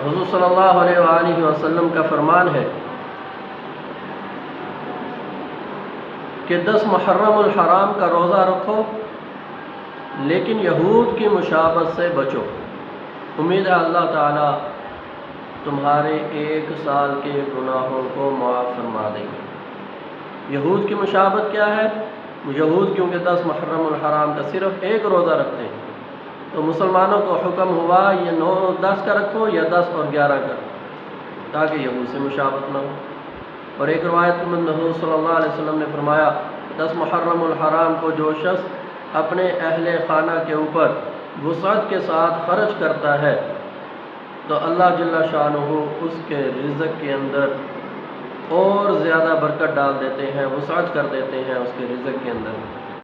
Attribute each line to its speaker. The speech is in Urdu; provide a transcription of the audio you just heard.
Speaker 1: حضور صلی اللہ علیہ وآلہ وسلم کا فرمان ہے کہ 10 محرم الحرام کا روزہ رکھو لیکن یہود کی مشابہت سے بچو، امید ہے اللہ تعالیٰ تمہارے 1 سال کے گناہوں کو معاف فرما دیں گے۔ یہود کی مشابہت کیا ہے؟ یہود کیونکہ 10 محرم الحرام کا صرف 1 روزہ رکھتے ہیں، تو مسلمانوں کو حکم ہوا یہ 9 اور 10 کا رکھو یا 10 اور 11 کا رکھو تاکہ یہود سے مشابہت نہ ہو۔ اور ایک روایت میں حضور صلی اللہ علیہ وسلم نے فرمایا 10 محرم الحرام کو جو شخص اپنے اہل خانہ کے اوپر وسعت کے ساتھ خرچ کرتا ہے تو اللہ جل شانہ اس کے رزق کے اندر اور زیادہ برکت ڈال دیتے ہیں، وسعت کر دیتے ہیں اس کے رزق کے اندر۔